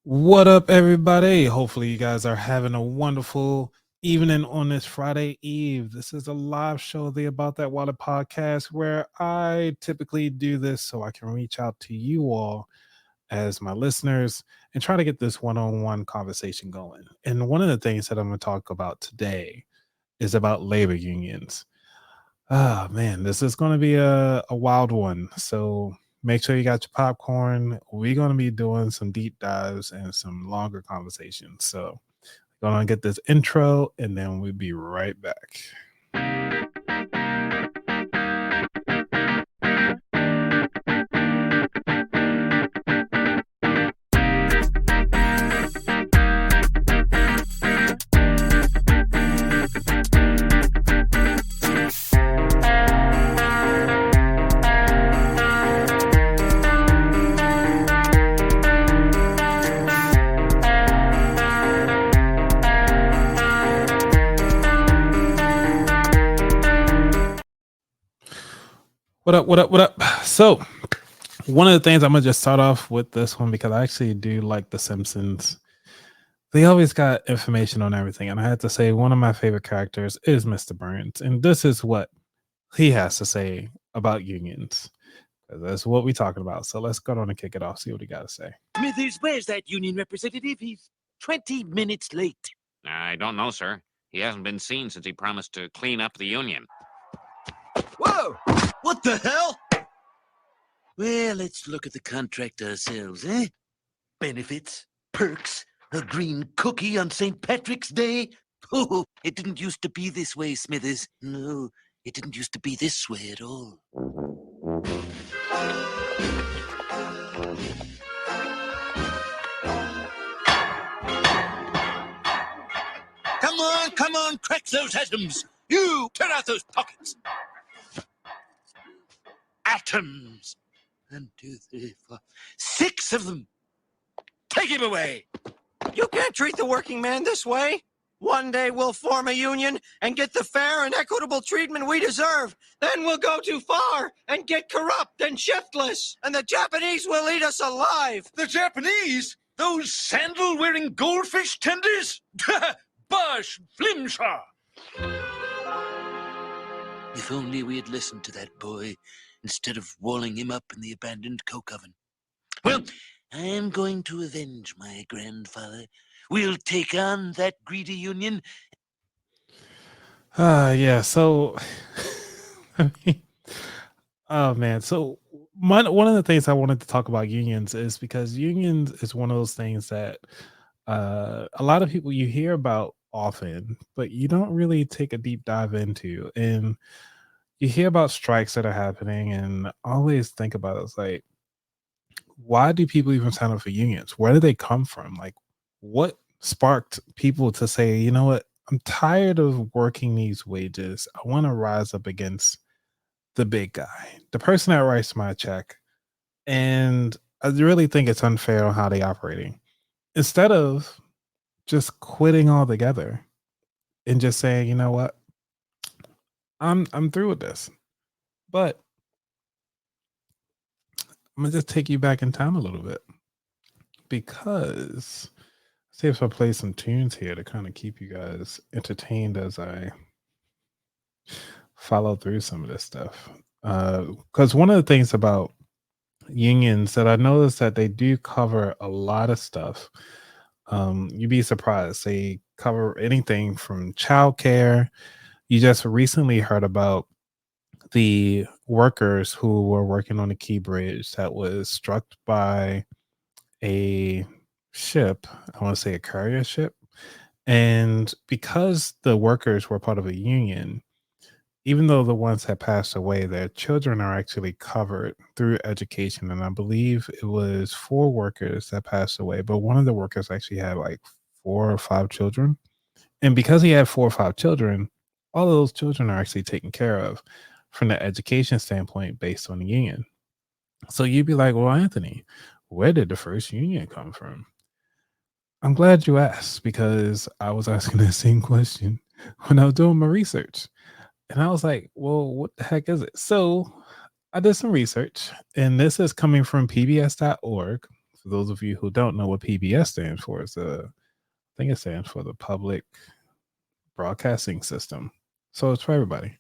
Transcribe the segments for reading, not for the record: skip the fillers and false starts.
What up, everybody? Hopefully, you guys are having a wonderful evening on this Friday Eve. This is a live show of the About That Water podcast where I typically do this so I can reach out to you all as my listeners and try to get this one on one conversation going. And one of the things that I'm going to talk about today is about labor unions. Ah, man, this is going to be a wild one. So make sure you got your popcorn. We're going to be doing some deep dives and some longer conversations. So, going to get this intro and then we'll be right back. What up? What up? What up? So, one of the things I'm gonna just start off with this one because I actually do like The Simpsons. They always got information on everything, and I had to say one of my favorite characters is Mr. Burns, and this is what he has to say about unions. 'Cause that's what we're talking about. So let's go on and kick it off. See what he got to say. Smithers, where's that union representative? He's 20 minutes late. I don't know, sir. He hasn't been seen since he promised to clean up the union. Whoa! What the hell? Well, let's look at the contract ourselves, eh? Benefits, perks, a green cookie on St. Patrick's Day. Oh, it didn't used to be this way, Smithers. No, it didn't used to be this way at all. Come on, crack those atoms. You, tear out those pockets. Atoms. 1, 2, 3, 4, 6 of them. Take him away. You can't treat the working man this way. One day we'll form a union and get the fair and equitable treatment we deserve. Then we'll go too far and get corrupt and shiftless. And the Japanese will eat us alive. The Japanese? Those sandal-wearing goldfish tenders? Bosh, Flimshaw. If only we had listened to that boy instead of walling him up in the abandoned coke oven. Well, I'm going to avenge my grandfather. We'll take on that greedy union. Yeah. So, I mean, oh man. So, one of the things I wanted to talk about unions is because unions is one of those things that a lot of people you hear about often, but you don't really take a deep dive into. And you hear about strikes that are happening, and I always think about it, it's like, why do people even sign up for unions? Where do they come from? Like, what sparked people to say, you know what? I'm tired of working these wages. I want to rise up against the big guy, the person that writes my check. And I really think it's unfair on how they operating. Instead of just quitting altogether and just saying, you know what, I'm through with this. But I'm gonna just take you back in time a little bit because see if I play some tunes here to kind of keep you guys entertained as I follow through some of this stuff. Because one of the things about unions that I noticed that they do cover a lot of stuff. You'd be surprised. They cover anything from childcare. You just recently heard about the workers who were working on the Key Bridge that was struck by a ship. I want to say a carrier ship. And because the workers were part of a union, even though the ones that passed away, their children are actually covered through education. And I believe it was 4 workers that passed away, but one of the workers actually had like 4 or 5 children. And because he had 4 or 5 children, all of those children are actually taken care of from the education standpoint based on the union. So you'd be like, well, Anthony, where did the first union come from? I'm glad you asked because I was asking the same question when I was doing my research. And I was like, well, what the heck is it? So I did some research, and this is coming from pbs.org. For those of you who don't know what PBS stands for, I think it stands for the Public Broadcasting System. So it's for everybody.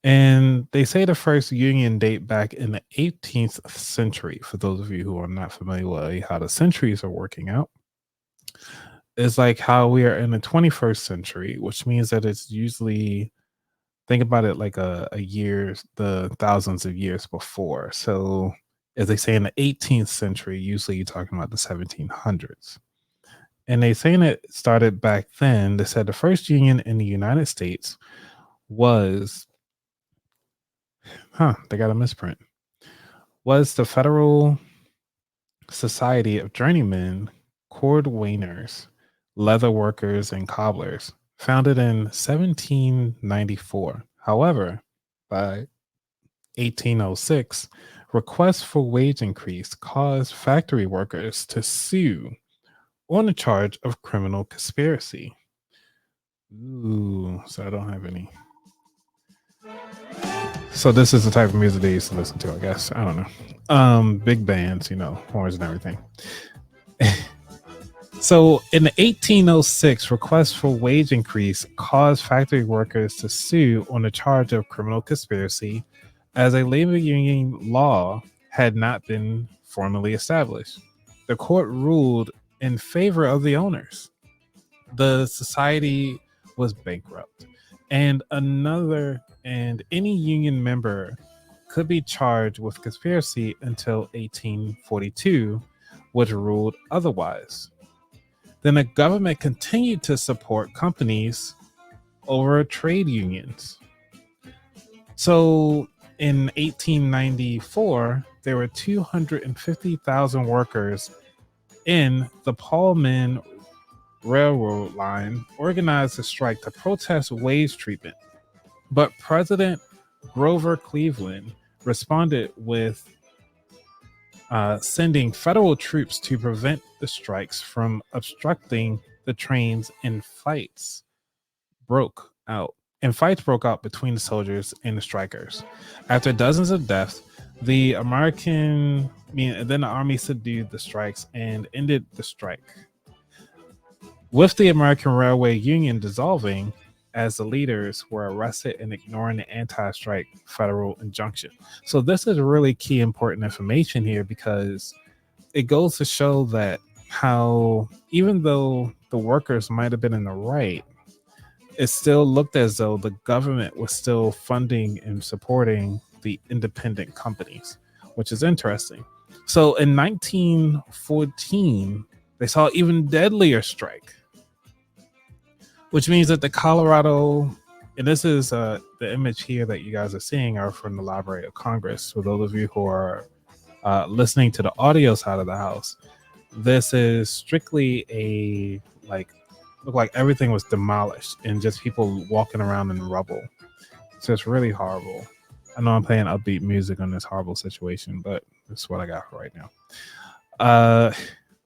And they say the first union date back in the 18th century. For those of you who are not familiar with how the centuries are working out, it's like how we are in the 21st century, which means that it's usually, think about it like a year, the thousands of years before. So as they say in the 18th century, usually you're talking about the 1700s. And they saying it started back then. They said the first union in the United States was, they got a misprint, was the Federal Society of Journeymen Cordwainers, Leather Workers, and Cobblers, founded in 1794. However, by 1806, requests for wage increase caused factory workers to sue on a charge of criminal conspiracy. Ooh, so I don't have any. So this is the type of music they used to listen to, I guess. I don't know. Big bands, horns and everything. So in 1806, requests for wage increase caused factory workers to sue on the charge of criminal conspiracy, as a labor union law had not been formally established. The court ruled in favor of the owners. The society was bankrupt, and any union member could be charged with conspiracy until 1842, which ruled otherwise. Then the government continued to support companies over trade unions. So in 1894, there were 250,000 workers in the Pullman Railroad line organized a strike to protest wage treatment. But President Grover Cleveland responded with sending federal troops to prevent the strikes from obstructing the trains, and fights broke out between the soldiers and the strikers. After dozens of deaths, the army subdued the strikes and ended the strike, with the American Railway Union dissolving as the leaders were arrested and ignoring the anti-strike federal injunction. So this is really key important information here, because it goes to show that how even though the workers might have been in the right, it still looked as though the government was still funding and supporting the independent companies, which is interesting. So in 1914, they saw even deadlier strike, which means that the Colorado, and this is the image here that you guys are seeing are from the Library of Congress. For those of you who are listening to the audio side of the house, this is strictly look like everything was demolished and just people walking around in rubble. So it's really horrible. I know I'm playing upbeat music on this horrible situation, but that's what I got for right now.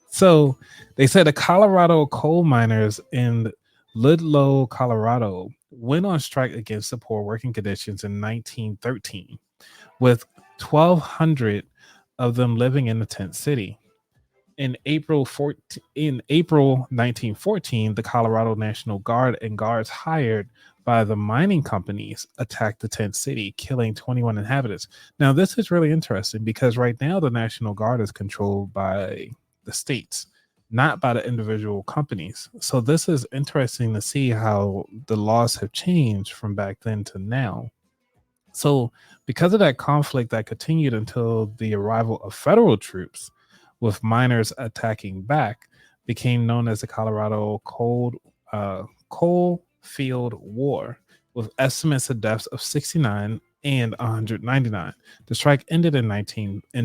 So they said the Colorado coal miners in Ludlow, Colorado, went on strike against the poor working conditions in 1913, with 1,200 of them living in the tent city. In April 1914, the Colorado National Guard and guards hired by the mining companies attacked the tent city, killing 21 inhabitants. Now, this is really interesting because right now the National Guard is controlled by the states, not by the individual companies. So this is interesting to see how the laws have changed from back then to now. So because of that conflict that continued until the arrival of federal troops, with miners attacking back, became known as the Colorado Coal Field War, with estimates of deaths of 69 and 199. The strike ended in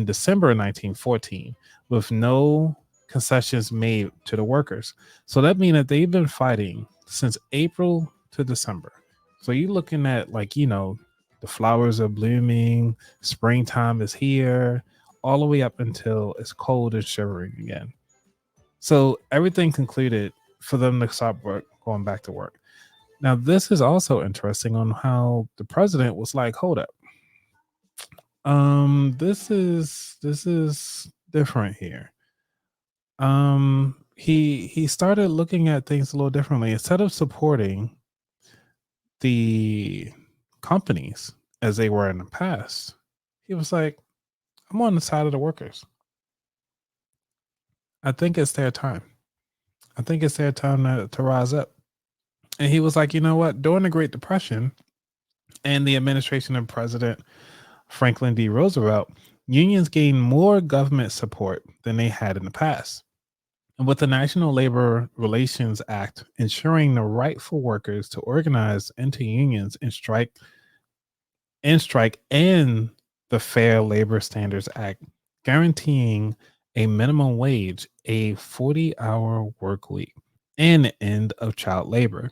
December 1914, with no concessions made to the workers. So that means that they've been fighting since April to December. So you're looking at the flowers are blooming, springtime is here, all the way up until it's cold and shivering again. So everything concluded for them to stop going back to work. Now, this is also interesting on how the president was like, hold up. This is different here. He started looking at things a little differently. Instead of supporting the companies as they were in the past, he was like, I'm on the side of the workers. I think it's their time. I think it's their time to rise up. And he was like, you know what? During the Great Depression and the administration of President Franklin D. Roosevelt, unions gained more government support than they had in the past. And with the National Labor Relations Act ensuring the right for workers to organize into unions and the Fair Labor Standards Act guaranteeing a minimum wage, a 40-hour work week, and the end of child labor.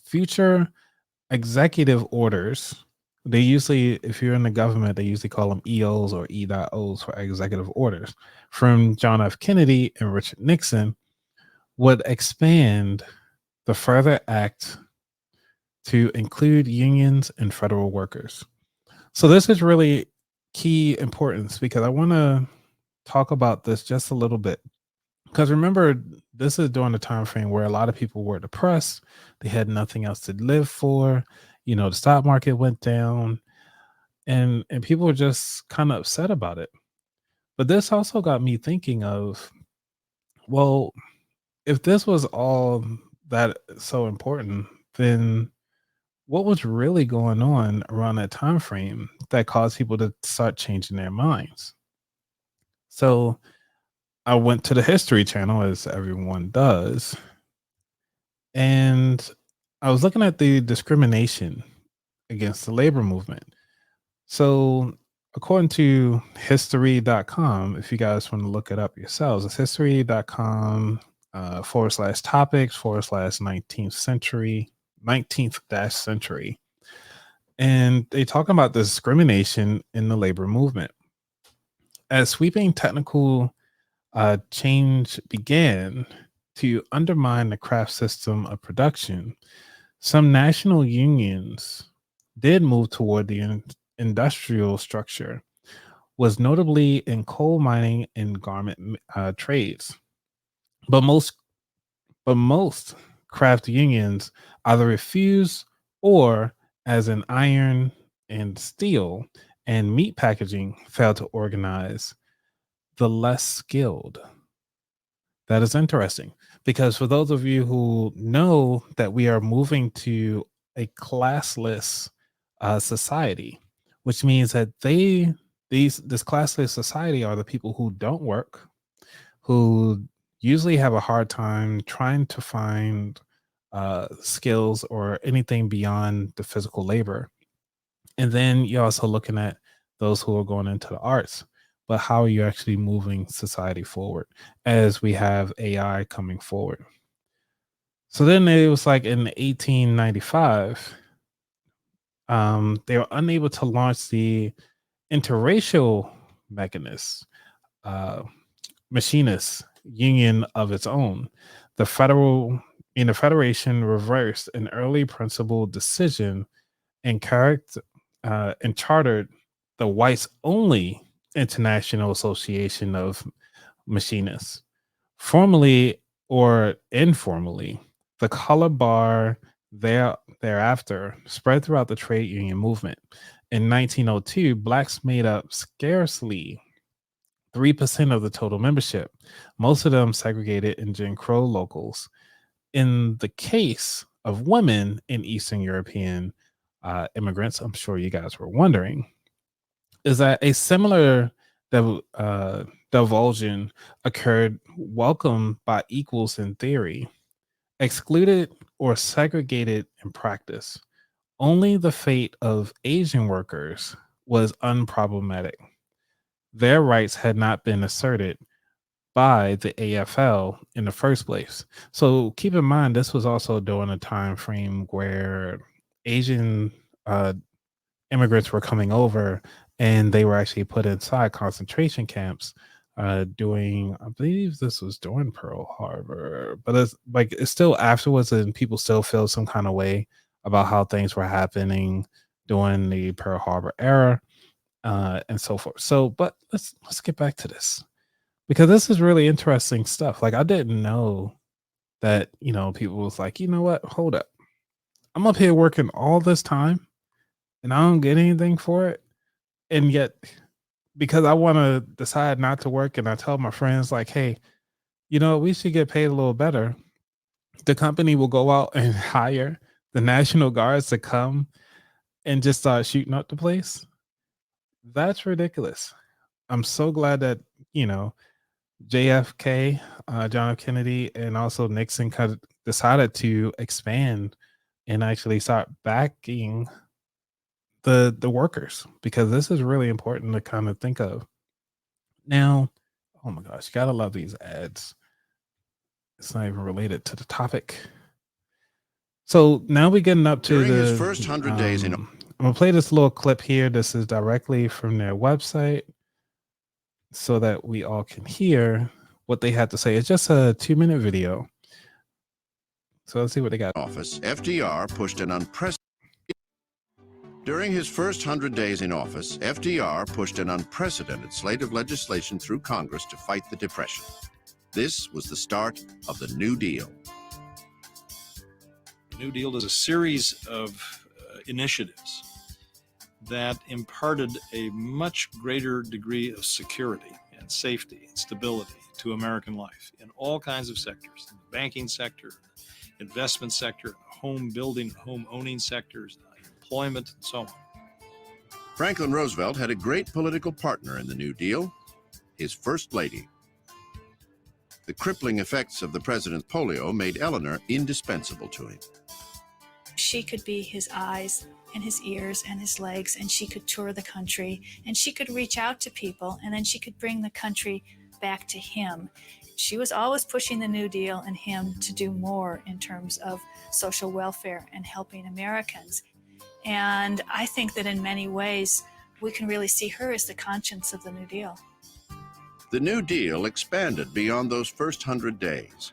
Future executive orders, they usually, if you're in the government, they usually call them EOs or E.Os for executive orders, from John F. Kennedy and Richard Nixon, would expand the further act to include unions and federal workers. So this is really key importance because I want to talk about this just a little bit. Because remember, this is during the time frame where a lot of people were depressed. They had nothing else to live for. You know, the stock market went down, and people were just kind of upset about it. But this also got me thinking of, well, if this was all that so important, then what was really going on around that time frame that caused people to start changing their minds? So I went to the History Channel, as everyone does, and I was looking at the discrimination against the labor movement. So, according to history.com, if you guys want to look it up yourselves, it's history.com / topics / 19th dash century. And they talk about the discrimination in the labor movement. As sweeping technical change began to undermine the craft system of production, some national unions did move toward the industrial structure, was notably in coal mining and garment trades. But most craft unions either refused or, as in iron and steel and meat packaging, failed to organize the less skilled. That is interesting because for those of you who know that we are moving to a classless society, which means that this classless society are the people who don't work, who usually have a hard time trying to find skills or anything beyond the physical labor. And then you're also looking at those who are going into the arts. But how are you actually moving society forward as we have AI coming forward? So then it was like in 1895, they were unable to launch the interracial mechanist, uh, machinist union of its own. The federation reversed an early principal decision and chartered the whites only International Association of Machinists. Formally or informally, the color bar thereafter spread throughout the trade union movement. In 1902, blacks made up scarcely 3% of the total membership, most of them segregated in Jim Crow locals. In the case of women in Eastern European immigrants, I'm sure you guys were wondering, is that a similar divulsion occurred, welcomed by equals in theory, excluded or segregated in practice. Only the fate of Asian workers was unproblematic. Their rights had not been asserted by the AFL in the first place. So keep in mind, this was also during a time frame where Asian immigrants were coming over and they were actually put inside concentration camps doing, I believe this was during Pearl Harbor, but it's still afterwards, and people still feel some kind of way about how things were happening during the Pearl Harbor era and so forth. So, but let's get back to this. because this is really interesting stuff. Like, I didn't know that, people was like, you know what? Hold up. I'm up here working all this time and I don't get anything for it. And yet, because I want to decide not to work and I tell my friends, like, hey, we should get paid a little better. The company will go out and hire the National Guards to come and just start shooting up the place. That's ridiculous. I'm so glad that, JFK, John F. Kennedy, and also Nixon kind of decided to expand and actually start backing the workers, because this is really important to kind of think of. Now, oh my gosh, you gotta love these ads. It's not even related to the topic. So now we're getting up to During the his first 100 days in I'm gonna play this little clip here. This is directly from their website so that we all can hear what they had to say. It's just a 2-minute video. So let's see what they got. office, FDR pushed an unprecedented. During his first 100 days in office, FDR pushed an unprecedented slate of legislation through Congress to fight the Depression. This was the start of the New Deal. The New Deal is a series of initiatives that imparted a much greater degree of security and safety and stability to American life in all kinds of sectors, in the banking sector, investment sector, home building, home owning sectors, employment, and so on. Franklin Roosevelt had a great political partner in the New Deal, his First Lady. The crippling effects of the president's polio made Eleanor indispensable to him. She could be his eyes and his ears and his legs, and she could tour the country, and she could reach out to people, and then she could bring the country back to him. She was always pushing the New Deal and him to do more in terms of social welfare and helping Americans. And I think that in many ways, we can really see her as the conscience of the New Deal. The New Deal expanded beyond those first 100 days.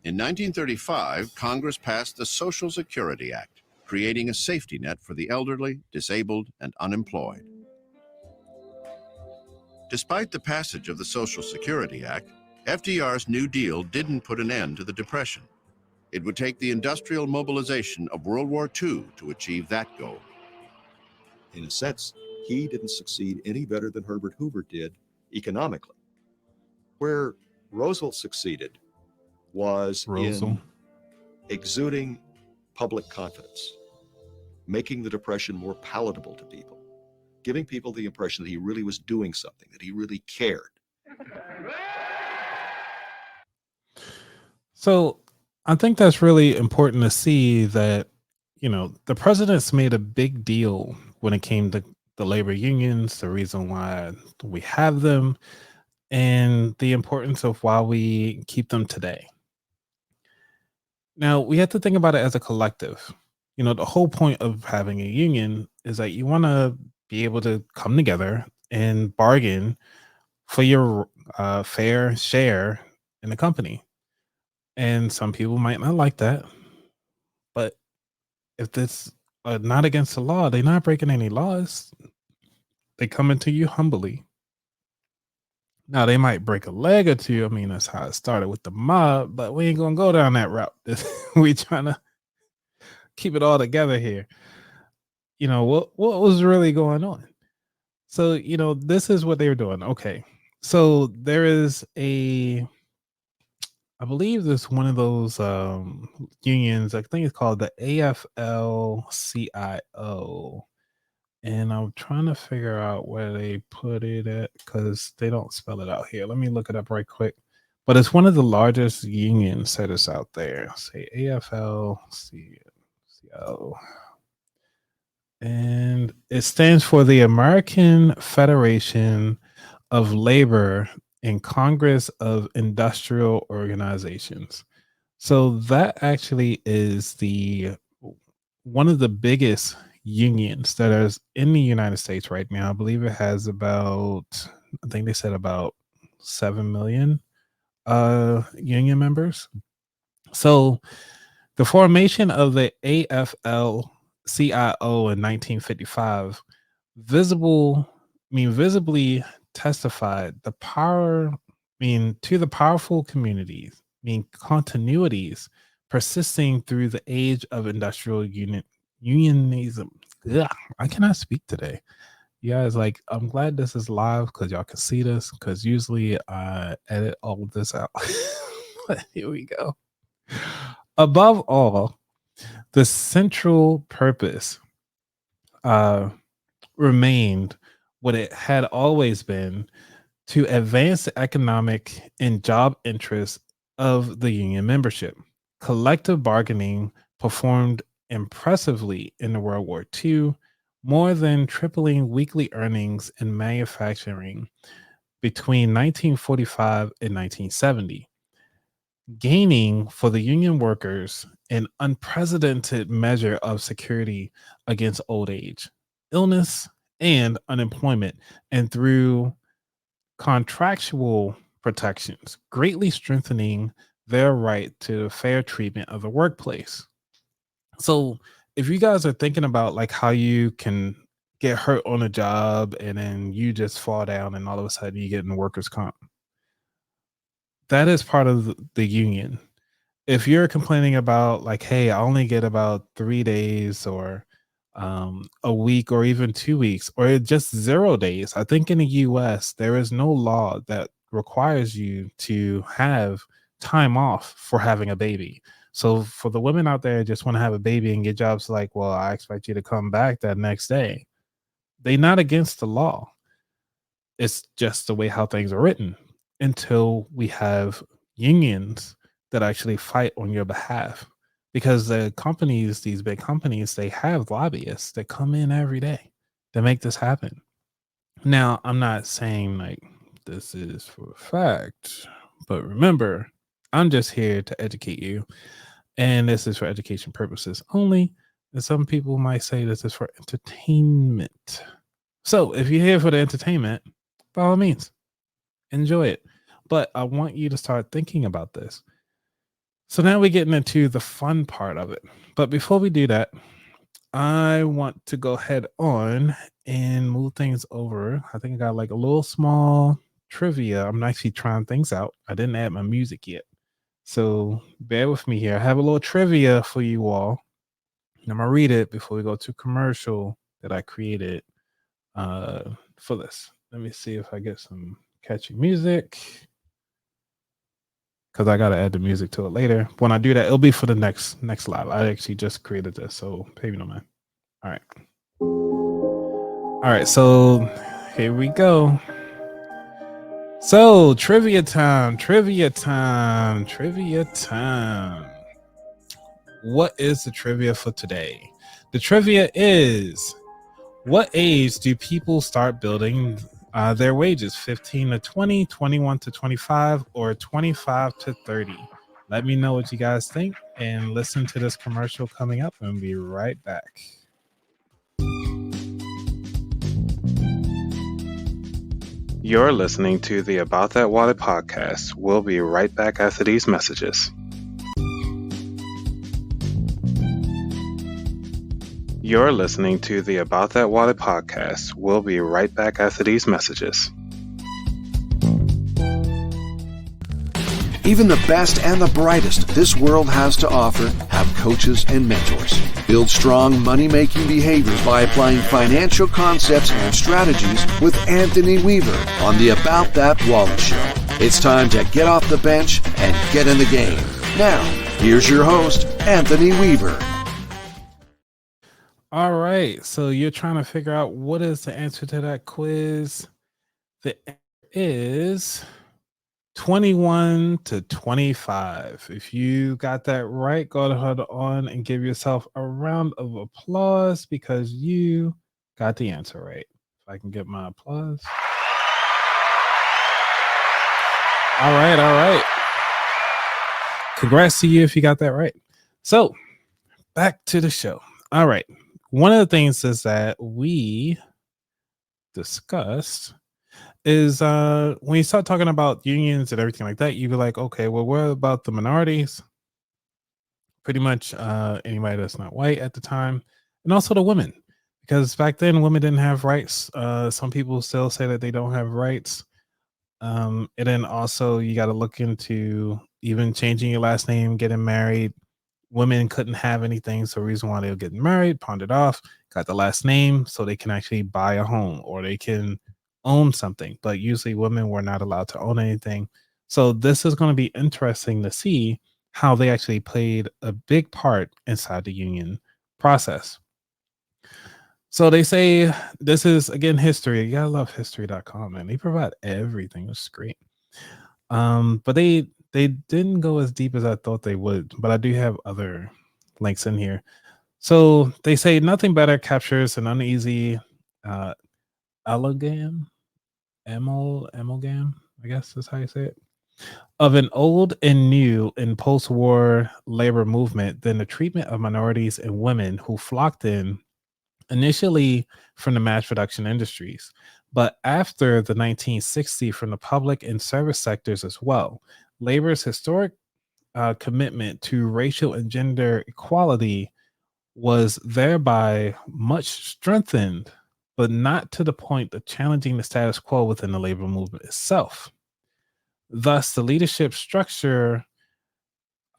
In 1935, Congress passed the Social Security Act, creating a safety net for the elderly, disabled, and unemployed. Despite the passage of the Social Security Act, FDR's New Deal didn't put an end to the Depression. It would take the industrial mobilization of World War II to achieve that goal. In a sense, he didn't succeed any better than Herbert Hoover did economically. Where Roosevelt succeeded was in exuding public confidence, making the Depression more palatable to people, giving people the impression that he really was doing something, that he really cared. So I think that's really important to see that, the presidents made a big deal when it came to the labor unions, the reason why we have them, and the importance of why we keep them today. Now, we have to think about it as a collective. The whole point of having a union is that you want to be able to come together and bargain for your fair share in the company. And some people might not like that. But if it's not against the law, they're not breaking any laws. They come into you humbly. Now, they might break a leg or two. I mean, that's how it started with the mob, but we ain't going to go down that route. We trying to keep it all together here. What was really going on? So, this is what they were doing. Okay. So there is I believe there's one of those unions. I think it's called the AFL-CIO. And I'm trying to figure out where they put it at because they don't spell it out here. Let me look it up right quick. But it's one of the largest union setters out there. Say AFL-CIO. And it stands for the American Federation of Labor and Congress of Industrial Organizations. So that actually is one of the biggest unions that is in the United States right now. I believe it has about 7 million union members. So the formation of the AFL-CIO in 1955 visibly testified the power mean, to the powerful communities, mean continuities persisting through the age of industrial unionism. Ugh, I cannot speak today. You guys, like, I'm glad this is live because y'all can see this, because usually I edit all of this out. But here we go. Above all, the central purpose remained what it had always been, to advance the economic and job interests of the union membership. Collective bargaining performed impressively in the World War II, more than tripling weekly earnings in manufacturing between 1945 and 1970, gaining for the union workers an unprecedented measure of security against old age, illness, and unemployment, and through contractual protections, greatly strengthening their right to fair treatment of the workplace. So if you guys are thinking about like how you can get hurt on a job and then you just fall down and all of a sudden you get in workers' comp, that is part of the union. If you're complaining about like, hey, I only get about 3 days or a week or even 2 weeks or just 0 days, I think in the US there is no law that requires you to have time off for having a baby. So for the women out there just want to have a baby and get jobs like, well, I expect you to come back that next day, they're not against the law. It's just the way how things are written, until we have unions that actually fight on your behalf. Because the companies, these big companies, they have lobbyists that come in every day to make this happen. Now, I'm not saying like this is for a fact, but remember, I'm just here to educate you. And this is for education purposes only. And some people might say this is for entertainment. So if you're here for the entertainment, by all means, enjoy it. But I want you to start thinking about this. So now we're getting into the fun part of it. But before we do that, I want to go ahead on and move things over. I think I got like a little small trivia. I'm actually trying things out. I didn't add my music yet. So bear with me here. I have a little trivia for you all. And I'm going to read it before we go to commercial that I created for this. Let me see if I get some catchy music, because I got to add the music to it later. When I do that, it'll be for the next live. I actually just created this, so pay me no mind. All right. All right, so here we go. So trivia time. What is the trivia for today? The trivia is, what age do people start building their wages? 15 to 20, 21 to 25, or 25 to 30? Let me know what you guys think and listen to this commercial coming up, and be right back. You're listening to the About That Water podcast. We'll be right back after these messages. You're listening to the About That Water podcast. We'll be right back after these messages. Even the best and the brightest this world has to offer have coaches and mentors. Build strong money-making behaviors by applying financial concepts and strategies with Anthony Weaver on the About That Wallet Show. It's time to get off the bench and get in the game. Now, here's your host, Anthony Weaver. All right, so you're trying to figure out what is the answer to that quiz. The answer is 21 to 25. If you got that right, go ahead on and give yourself a round of applause because you got the answer right. If I can get my applause. All right. Congrats to you if you got that right. So, back to the show. All right. One of the things is that we discussed is when you start talking about unions and everything like that, you be like, okay, well, what about the minorities? Pretty much anybody that's not white at the time, and also the women, because back then women didn't have rights. Some people still say that they don't have rights. And then also you got to look into even changing your last name, getting married. Women couldn't have anything, so the reason why they were getting married, pawned it off, got the last name so they can actually buy a home or they can own something. But usually women were not allowed to own anything. So this is going to be interesting to see how they actually played a big part inside the union process. So they say this is again history. You gotta love history.com, man. They provide everything. It's great. But they didn't go as deep as I thought they would, but I do have other links in here. So they say nothing better captures an uneasy amalgam, I guess is how you say it, of an old and new in post-war labor movement than the treatment of minorities and women who flocked in initially from the mass production industries, but after the 1960s from the public and service sectors as well. Labor's historic commitment to racial and gender equality was thereby much strengthened, but not to the point of challenging the status quo within the labor movement itself. Thus, the leadership structure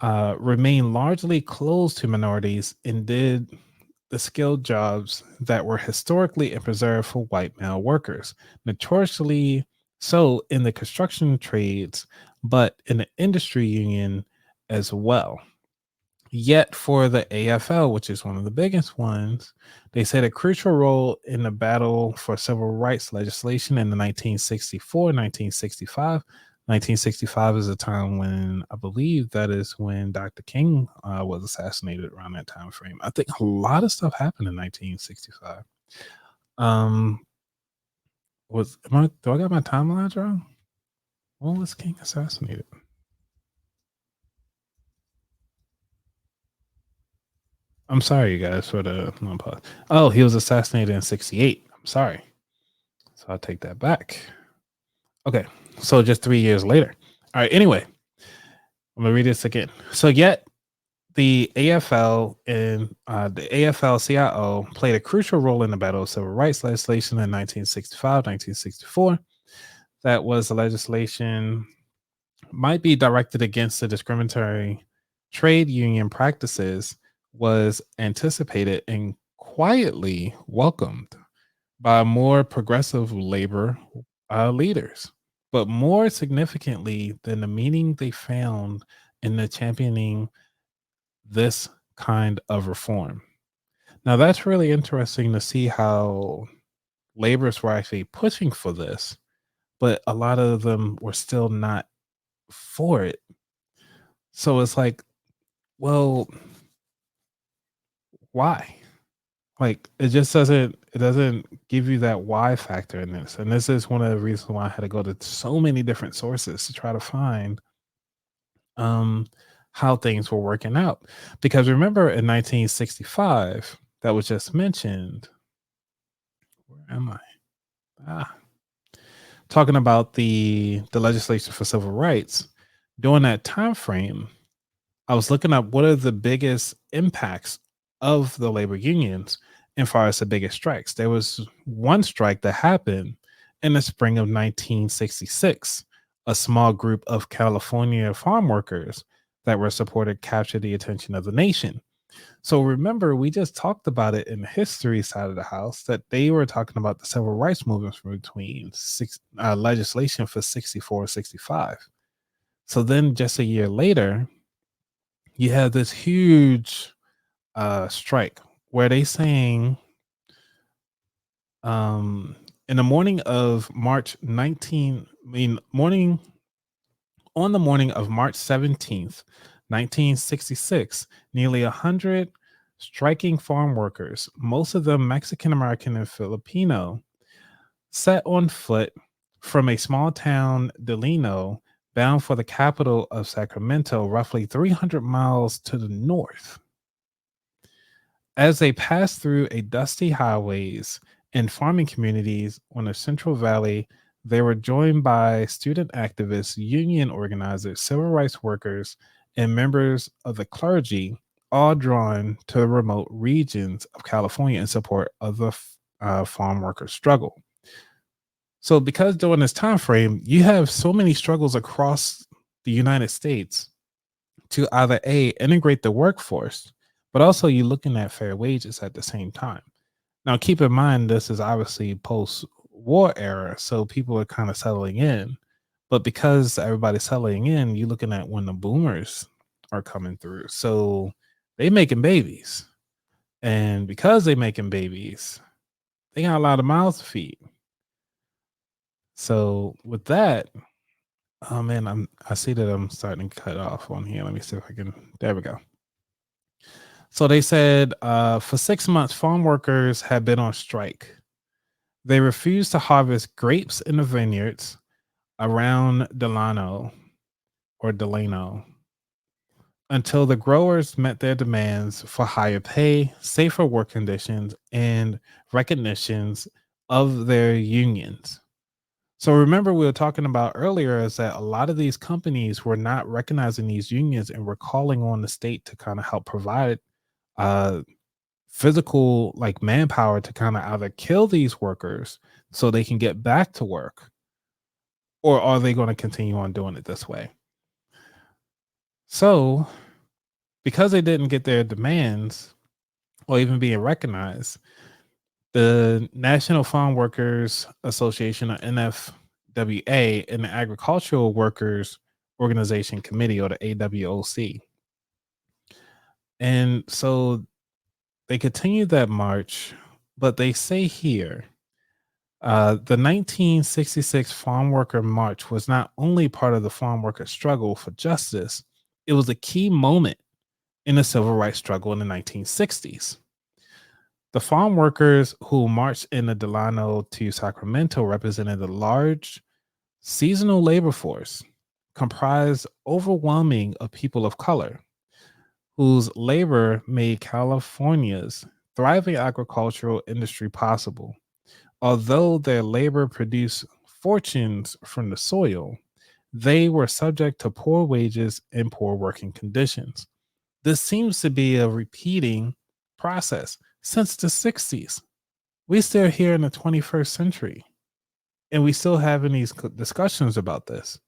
remained largely closed to minorities and did the skilled jobs that were historically and preserved for white male workers, notoriously so in the construction trades, but in the industry union as well. Yet for the AFL, which is one of the biggest ones, they said a crucial role in the battle for civil rights legislation in the 1964, 1965. 1965 is a time when I believe that is when Dr. King was assassinated around that time frame. I think a lot of stuff happened in 1965. Do I got my timelines wrong? When was King assassinated? I'm sorry, you guys, for the long pause. Oh, he was assassinated in 68. I'm sorry. So I'll take that back. Okay, so just 3 years later. All right, anyway, I'm going to read this again. So yet the AFL and the AFL-CIO played a crucial role in the battle of civil rights legislation in 1965, 1964. That was the legislation might be directed against the discriminatory trade union practices was anticipated and quietly welcomed by more progressive labor leaders, but more significantly than the meaning they found in the championing this kind of reform. Now that's really interesting to see how laborers were actually pushing for this, but a lot of them were still not for it. So it's like, well, why? Like it doesn't give you that why factor in this. And this is one of the reasons why I had to go to so many different sources to try to find how things were working out. Because remember in 1965, that was just mentioned. Where am I? Talking about the legislation for civil rights. During that time frame, I was looking up what are the biggest impacts of the labor unions and far as the biggest strikes. There was one strike that happened in the spring of 1966. A small group of California farm workers that were supported captured the attention of the nation. So remember, we just talked about it in the history side of the house that they were talking about the civil rights movements between legislation for 64 and 65. So then just a year later, you have this huge strike where they saying in the morning of March 17th, 1966, nearly 100 striking farm workers, most of them Mexican American and Filipino, set on foot from a small town, Delano, bound for the capital of Sacramento, roughly 300 miles to the north. As they passed through a dusty highways and farming communities on the Central Valley, they were joined by student activists, union organizers, civil rights workers, and members of the clergy, all drawn to the remote regions of California in support of the farm worker struggle. So because during this time frame, you have so many struggles across the United States to either A, integrate the workforce, but also you're looking at fair wages at the same time. Now, keep in mind, this is obviously post-war era, so people are kind of settling in. But because everybody's settling in, you're looking at when the boomers are coming through. So they making babies. And because they making babies, they got a lot of mouths to feed. So with that, oh man, I see that I'm starting to cut off on here. Let me see if I can. There we go. So they said for 6 months, farm workers had been on strike. They refused to harvest grapes in the vineyards around Delano until the growers met their demands for higher pay, safer work conditions, and recognitions of their unions. So remember, we were talking about earlier is that a lot of these companies were not recognizing these unions and were calling on the state to kind of help provide physical like manpower to kind of either kill these workers so they can get back to work, or are they going to continue on doing it this way? So because they didn't get their demands or even being recognized, the National Farm Workers Association, or NFWA, and the Agricultural Workers Organization Committee, or the AWOC. And so they continued that march, but they say here the 1966 Farm Worker March was not only part of the farm worker struggle for justice, it was a key moment in the civil rights struggle in the 1960s. The farm workers who marched in the Delano to Sacramento represented a large seasonal labor force comprised overwhelming of people of color, whose labor made California's thriving agricultural industry possible. Although their labor produced fortunes from the soil, they were subject to poor wages and poor working conditions. This seems to be a repeating process since the 60s. We still here in the 21st century, and we still having these discussions about this.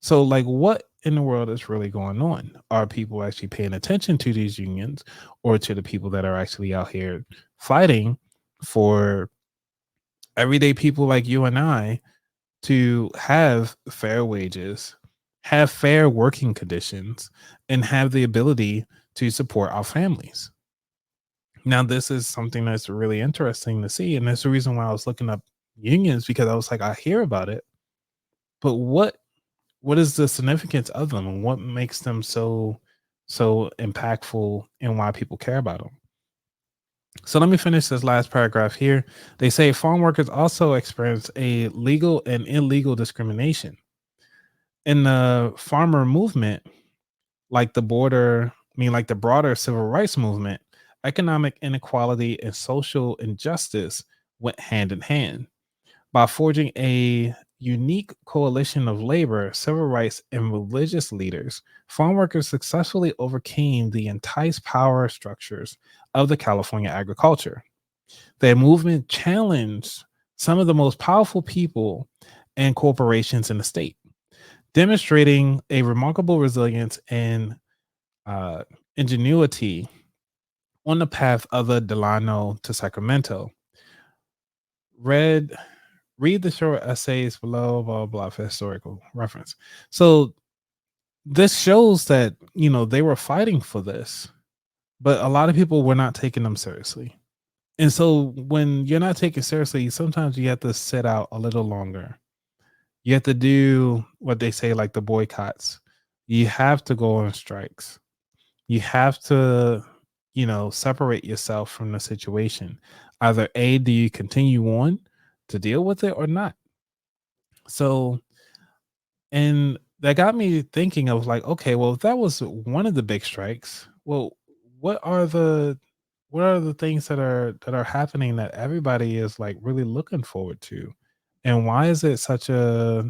So like, what in the world is really going on? Are people actually paying attention to these unions, or to the people that are actually out here fighting for everyday people like you and I to have fair wages, have fair working conditions, and have the ability to support our families? Now, this is something that's really interesting to see. And that's the reason why I was looking up unions, because I was like, I hear about it, but what is the significance of them, and what makes them so impactful, and why people care about them? So let me finish this last paragraph here. They say farm workers also experience a legal and illegal discrimination. In the farmer movement, like the broader civil rights movement, economic inequality and social injustice went hand in hand. By forging a unique coalition of labor, civil rights, and religious leaders, farm workers successfully overcame the entice power structures of the California agriculture. Their movement challenged some of the most powerful people and corporations in the state, demonstrating a remarkable resilience and ingenuity on the path of the Delano to Sacramento. Read the short essays below, blah, blah, for historical reference. So this shows that, they were fighting for this, but a lot of people were not taking them seriously. And so when you're not taken seriously, sometimes you have to sit out a little longer. You have to do what they say, like the boycotts. You have to go on strikes. You have to, separate yourself from the situation. Either A, do you continue on to deal with it or not? So, and that got me thinking of like, okay, well, if that was one of the big strikes, well, what are the things that are happening that everybody is like really looking forward to? And why is it such a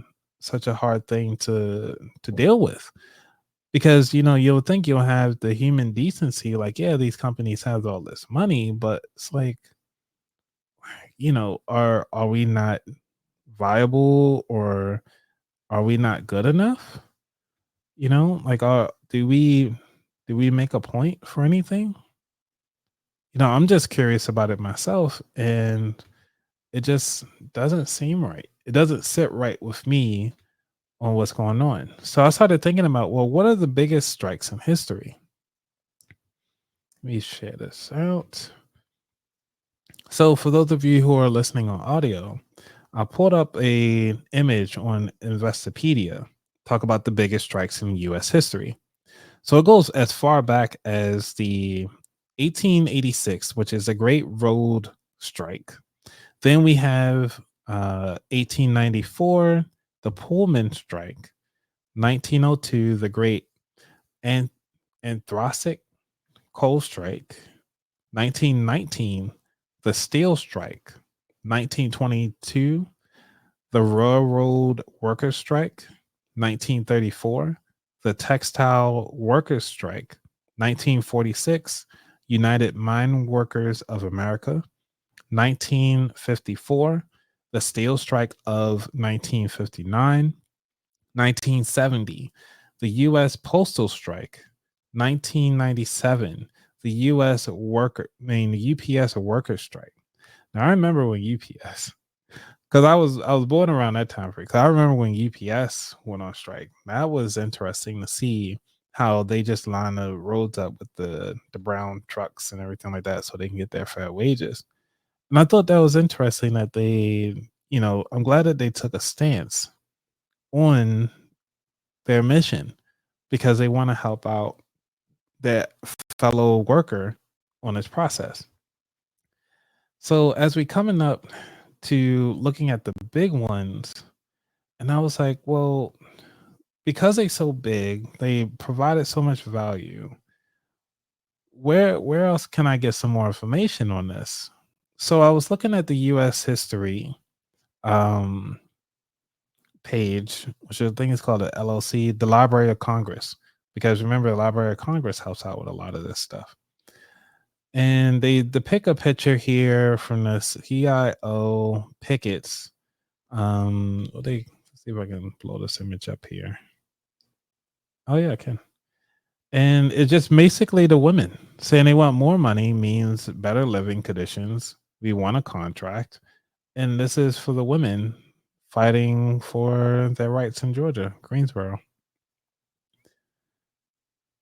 hard thing to deal with? Because you'll think you'll have the human decency, like, yeah, these companies have all this money, but it's like, are we not viable, or are we not good enough? You know, like, do we make a point for anything? You know, I'm just curious about it myself, and it just doesn't seem right. It doesn't sit right with me on what's going on. So I started thinking about, well, what are the biggest strikes in history? Let me share this out. So for those of you who are listening on audio, I pulled up a image on Investopedia, talk about the biggest strikes in US history. So it goes as far back as the 1886, which is a Great Road Strike. Then we have 1894, the Pullman Strike. 1902, the Great Anthracite Coal Strike. 1919, the Steel Strike. 1922, the Railroad Workers Strike. 1934, the Textile Workers Strike. 1946, United Mine Workers of America. 1954, the Steel Strike of 1959. 1970, the U.S. Postal Strike. 1997, the UPS Worker Strike. Now I remember when UPS, because I was born around that time frame. Because I remember when UPS went on strike. That was interesting to see how they just line the roads up with the brown trucks and everything like that, so they can get their fair wages. And I thought that was interesting that they, I'm glad that they took a stance on their mission, because they want to help out their fellow worker on this process. So as we coming up to looking at the big ones, and I was like, well, because they're so big, they provided so much value. Where else can I get some more information on this? So I was looking at the U.S. history page, which I think is called the LLC, the Library of Congress, because remember, the Library of Congress helps out with a lot of this stuff. And they depict a picture here from the CIO pickets. Let's see if I can blow this image up here. Oh yeah, I can. And it's just basically the women saying they want more money means better living conditions. We want a contract. And this is for the women fighting for their rights in Georgia, Greensboro.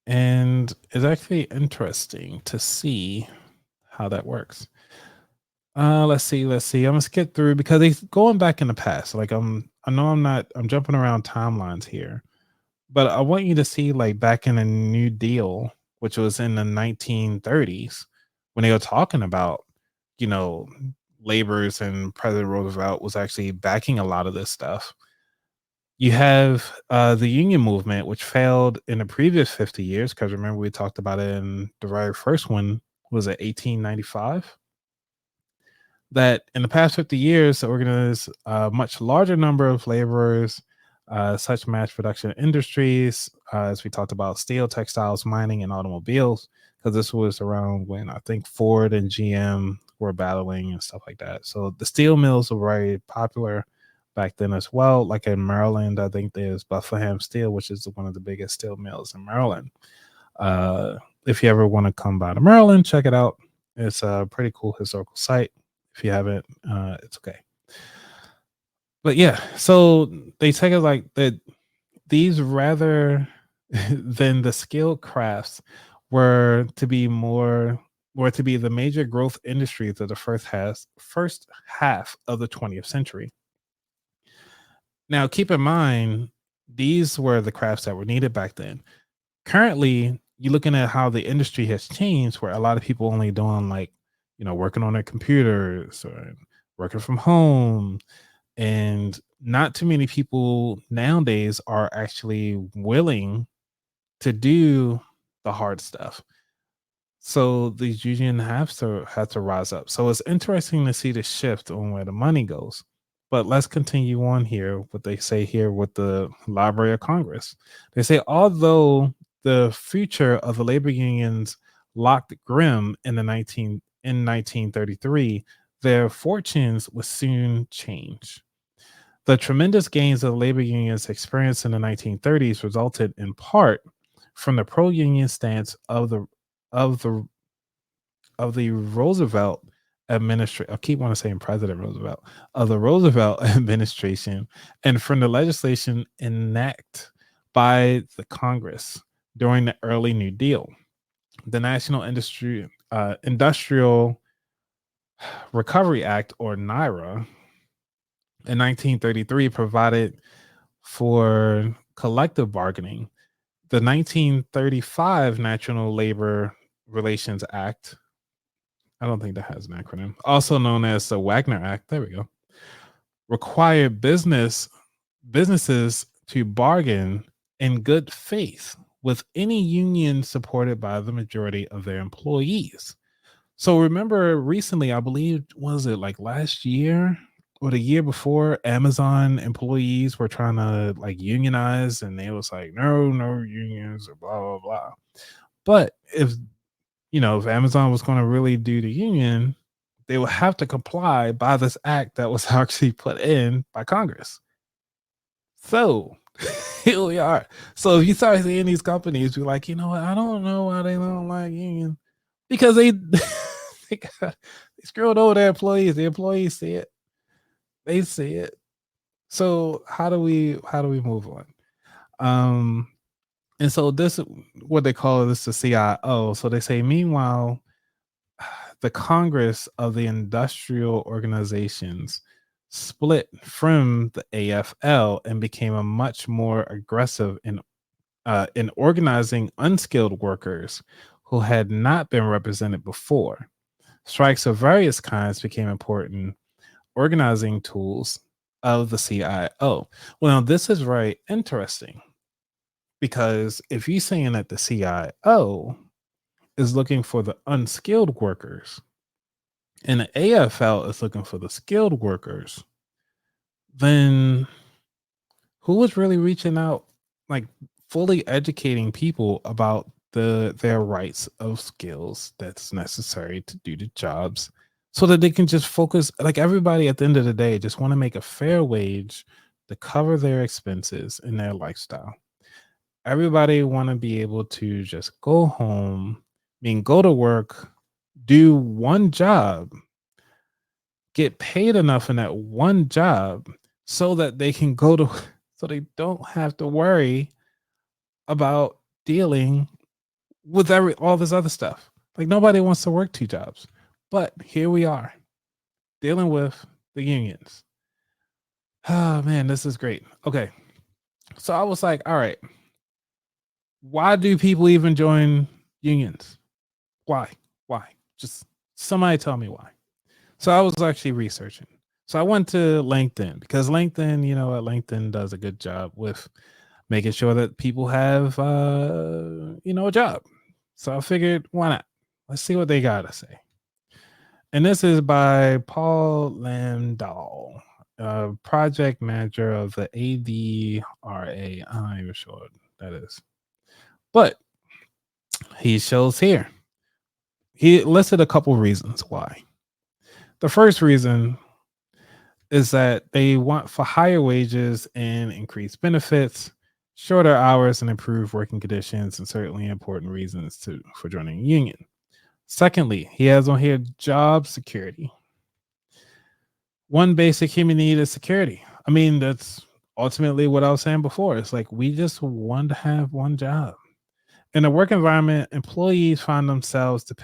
And it's actually interesting to see how that works. Let's see. I'm gonna skip through because he's going back in the past. Like I'm jumping around timelines here, but I want you to see like back in the New Deal, which was in the 1930s, when they were talking about, laborers, and President Roosevelt was actually backing a lot of this stuff. You have the union movement, which failed in the previous 50 years, because remember we talked about it in the very first one, was it 1895? That in the past 50 years organized a much larger number of laborers, such mass production industries, as we talked about steel, textiles, mining, and automobiles, because this was around when I think Ford and GM were battling and stuff like that. So the steel mills were very popular back then as well. Like in Maryland, I think there's Bethlehem Steel, which is one of the biggest steel mills in Maryland. If you ever want to come by to Maryland, check it out. It's a pretty cool historical site. If you haven't, it's okay. But yeah, so they take it like that. These rather than the skilled crafts were to be the major growth industries of the first half of the 20th century. Now, keep in mind, these were the crafts that were needed back then. Currently, you're looking at how the industry has changed, where a lot of people only doing working on their computers or working from home, and not too many people nowadays are actually willing to do the hard stuff. So these unions have to rise up. So it's interesting to see the shift on where the money goes. But let's continue on here. What they say here with the Library of Congress, they say although the future of the labor unions looked grim in 1933, their fortunes would soon change. The tremendous gains of the labor unions experienced in the 1930s resulted in part from the pro-union stance of the Roosevelt administration. I keep wanting to say President Roosevelt of the Roosevelt administration, and from the legislation enacted by the Congress during the early New Deal. The National Industrial Recovery Act, or NIRA, in 1933 provided for collective bargaining. The 1935 National Labor Relations Act, I don't think that has an acronym, also known as the Wagner Act, there we go, required businesses to bargain in good faith with any union supported by the majority of their employees. So remember recently, I believe, was it like last year or the year before, Amazon employees were trying to like unionize, and they was like, no unions, or blah, blah, blah. But if Amazon was going to really do the union, they would have to comply by this act that was actually put in by Congress. So here we are. So if you start seeing these companies be like, you know what, I don't know why they don't like union, because they screwed over their employees. The employees see it. They see it. So how do we move on? And so this, what they call this, the CIO. So they say, meanwhile, the Congress of the Industrial Organizations split from the AFL and became a much more aggressive in organizing unskilled workers who had not been represented before. Strikes of various kinds became important organizing tools of the CIO. Well, this is very interesting, because if you're saying that the CIO is looking for the unskilled workers and the AFL is looking for the skilled workers, then who was really reaching out, like fully educating people about their rights of skills that's necessary to do the jobs, so that they can just focus? Like, everybody at the end of the day just want to make a fair wage to cover their expenses and their lifestyle. Everybody want to be able to just go home, go to work, do one job, get paid enough in that one job so that they can go to, so they don't have to worry about dealing with all this other stuff. Like, nobody wants to work two jobs, but here we are dealing with the unions. Oh man, this is great. Okay. So I was like, all right, why do people even join unions? Why? Just somebody tell me why. So I was actually researching. So I went to LinkedIn, because LinkedIn, LinkedIn does a good job with making sure that people have, a job. So I figured, why not? Let's see what they got to say. And this is by Paul Landahl, project manager of the ADRA. I'm not even sure what that is. But he shows here. He listed a couple reasons why. The first reason is that they want for higher wages and increased benefits, shorter hours, and improved working conditions, and certainly important reasons for joining a union. Secondly, he has on here job security. One basic human need is security. I mean, that's ultimately what I was saying before. It's like, we just want to have one job. In a work environment, employees find themselves in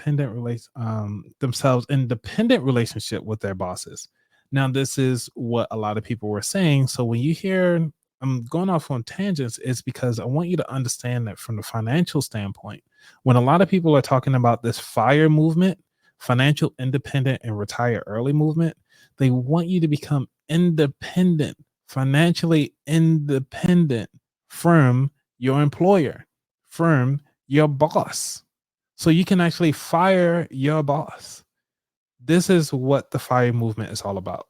dependent relationship with their bosses. Now, this is what a lot of people were saying. So when you hear I'm going off on tangents, it's because I want you to understand that from the financial standpoint, when a lot of people are talking about this FIRE movement, financial independent and retire early movement, they want you to become independent, financially independent from your employer, from your boss, so you can actually fire your boss. This is what the FIRE movement is all about.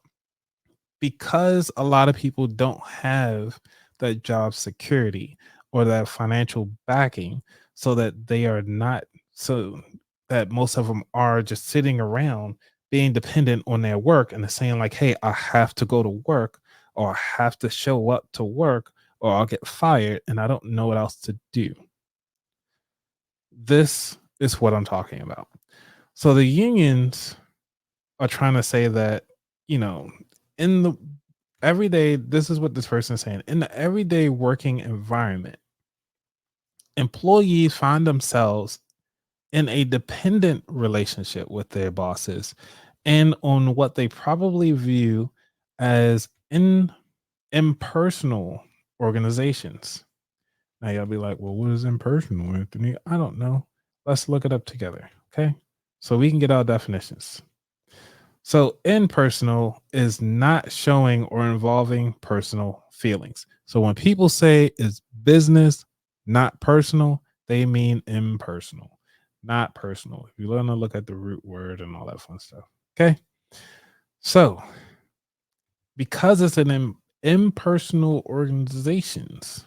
Because a lot of people don't have that job security or that financial backing, so that they are not, so that most of them are just sitting around being dependent on their work and saying like, hey, I have to go to work or have to show up to work, or I'll get fired and I don't know what else to do. This is what I'm talking about. So the unions are trying to say that, in the everyday, this is what this person is saying, in the everyday working environment, employees find themselves in a dependent relationship with their bosses and on what they probably view as impersonal organizations. Now you'll be like, well, what is impersonal, Anthony? I don't know. Let's look it up together. Okay. So we can get our definitions. So impersonal is not showing or involving personal feelings. So when people say it's business, not personal, they mean impersonal, not personal. If you learn to look at the root word and all that fun stuff. Okay. So because it's an impersonal organizations,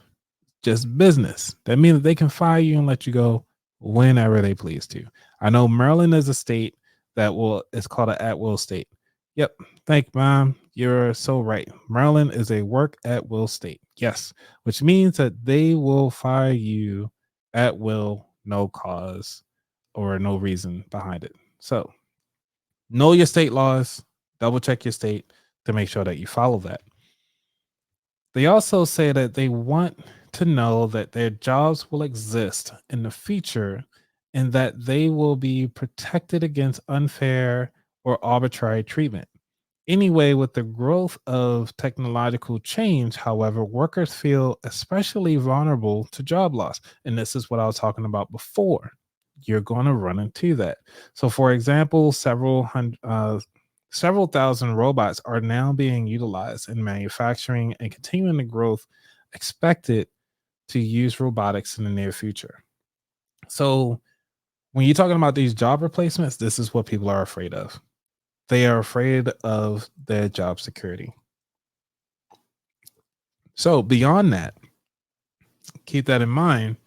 just business, that means that they can fire you and let you go whenever they please to. I know Maryland is a state it's called an at-will state. Yep. Thank you, Mom. You're so right. Maryland is a work at will state. Yes. Which means that they will fire you at will, no cause or no reason behind it. So know your state laws, double check your state to make sure that you follow that. They also say that they want to know that their jobs will exist in the future and that they will be protected against unfair or arbitrary treatment. Anyway, with the growth of technological change, however, workers feel especially vulnerable to job loss. And this is what I was talking about before. You're going to run into that. So, for example, several thousand robots are now being utilized in manufacturing and continuing the growth expected to use robotics in the near future. So when you're talking about these job replacements, this is what people are afraid of. They are afraid of their job security. So beyond that, keep that in mind.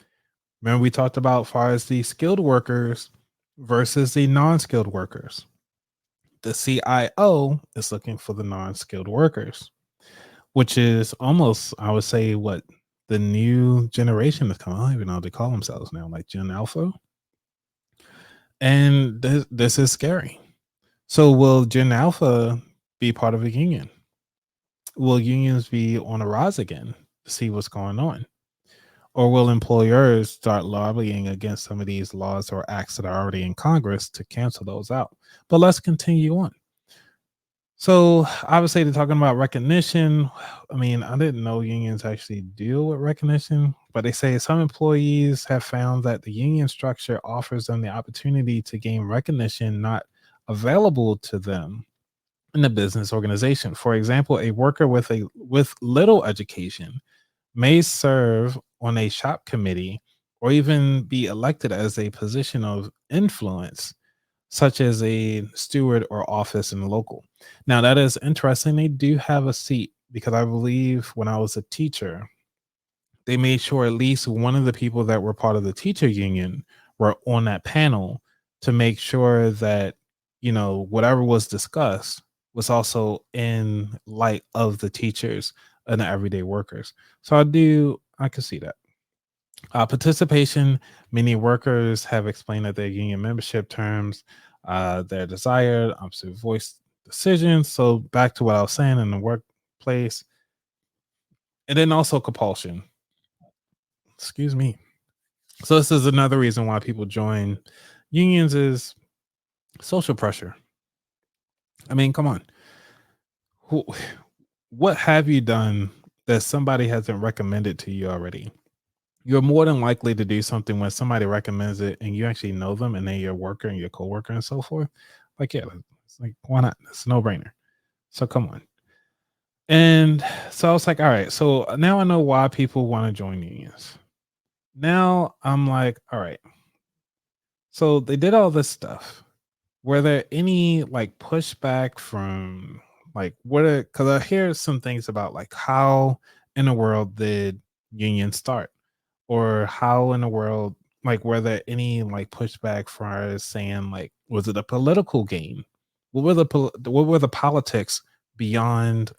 Remember, we talked about as far as the skilled workers versus the non-skilled workers. The CIO is looking for the non-skilled workers, which is almost, I would say, what the new generation is coming. I don't even know what they call themselves now, like Gen Alpha. And this is scary. So will Gen Alpha be part of a union? Will unions be on a rise again to see what's going on? Or will employers start lobbying against some of these laws or acts that are already in Congress to cancel those out? But let's continue on. So obviously they're talking about recognition. I mean, I didn't know unions actually deal with recognition, but they say some employees have found that the union structure offers them the opportunity to gain recognition not available to them in the business organization. For example, a worker with little education may serve on a shop committee or even be elected as a position of influence, such as a steward or office in the local. Now, that is interesting. They do have a seat because I believe when I was a teacher, they made sure at least one of the people that were part of the teacher union were on that panel to make sure that, whatever was discussed was also in light of the teachers and the everyday workers. So I can see that. Participation, many workers have explained that their union membership terms, their desired opposite voice decisions. So back to what I was saying in the workplace. And then also compulsion. Excuse me. So this is another reason why people join unions is social pressure. I mean, come on. What have you done that somebody hasn't recommended to you already? You're more than likely to do something when somebody recommends it and you actually know them and they're your worker and your coworker and so forth. Like, yeah, it's like, why not? It's a no-brainer. So come on. And so I was like, all right, so now I know why people want to join unions. Now I'm like, all right. So they did all this stuff. Were there any like pushback from because I hear some things about like how in the world did unions start? Or how in the world, like, were there any like pushback for saying like, was it a political game? What were the politics beyond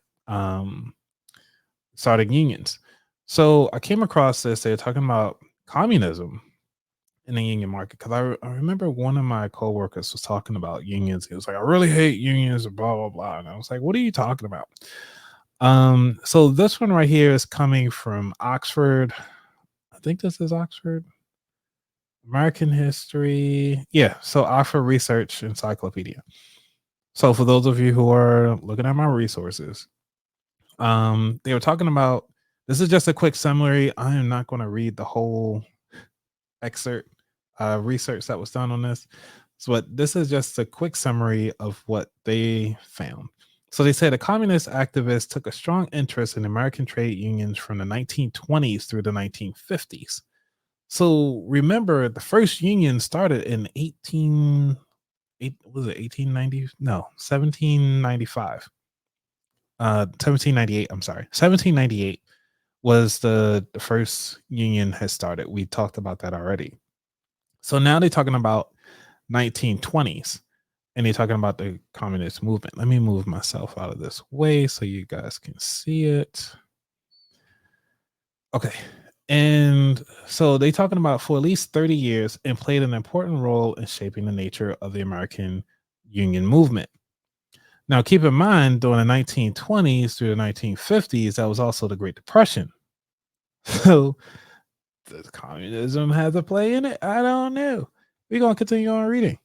starting unions. So I came across this. They're talking about communism in the union market because I remember one of my coworkers was talking about unions. He was like, "I really hate unions," and blah blah blah. And I was like, "What are you talking about?" So this one right here is coming from Oxford. I think this is Oxford. American History. Yeah, so Oxford Research Encyclopedia. So for those of you who are looking at my resources, they were talking about, this is just a quick summary. I am not going to read the whole excerpt research that was done on this. So this is just a quick summary of what they found. So they said the communist activists took a strong interest in American trade unions from the 1920s through the 1950s. So remember, the first union started in 1890? No, 1795. 1798. I'm sorry, 1798 was the first union has started. We talked about that already. So now they're talking about 1920s, and they're talking about the communist movement. Let me move myself out of this way so you guys can see it. Okay. And so they talking about for at least 30 years and played an important role in shaping the nature of the American union movement. Now, keep in mind, during the 1920s through the 1950s, that was also the Great Depression. So does communism have to play in it? I don't know. We're going to continue on reading.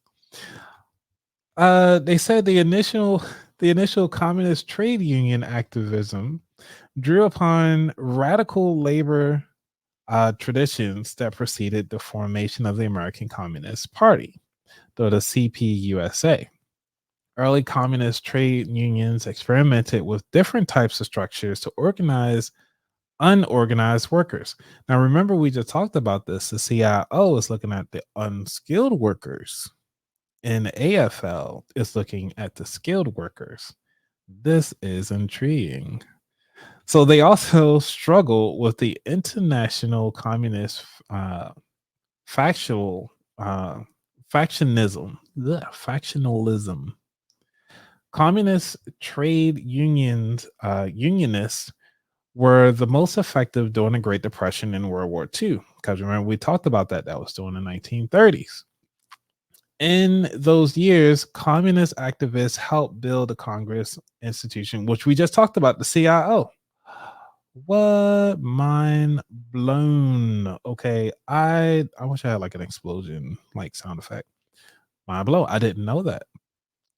They said the initial communist trade union activism drew upon radical labor traditions that preceded the formation of the American Communist Party, though the CPUSA. Early communist trade unions experimented with different types of structures to organize unorganized workers. Now, remember, we just talked about this. The CIO is looking at the unskilled workers, and the AFL is looking at the skilled workers. This is intriguing. So they also struggle with the international communist factionalism. Communist trade unions, unionists were the most effective during the Great Depression and World War II. Because remember, we talked about that. That was during the 1930s. In those years, communist activists helped build the Congress institution, which we just talked about, the CIO. What? Mind blown. Okay, I wish I had like an explosion like sound effect. Mind blown. I didn't know that.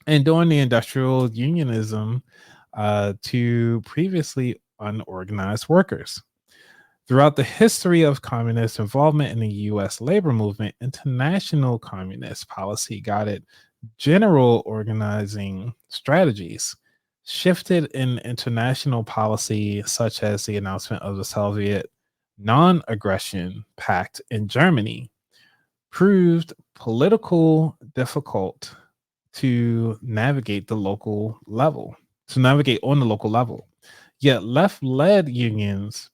And during the industrial unionism to previously unorganized workers. Throughout the history of communist involvement in the U.S. labor movement, international communist policy guided general organizing strategies. Shifted in international policy, such as the announcement of the Soviet non-aggression pact in Germany, proved political difficult to navigate on the local level. Yet left-led unions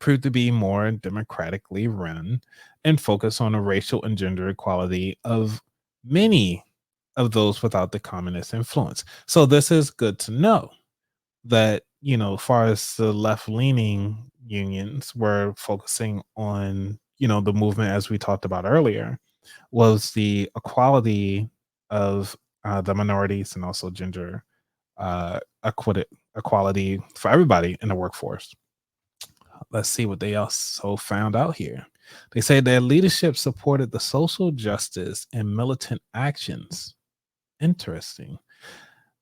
proved to be more democratically run and focus on the racial and gender equality of many of those without the communist influence. So this is good to know that, you know, as far as the left-leaning unions were focusing on, you know, the movement, as we talked about earlier, was the equality of the minorities and also gender equality for everybody in the workforce. Let's see what they also found out here. They say their leadership supported the social justice and militant actions. Interesting.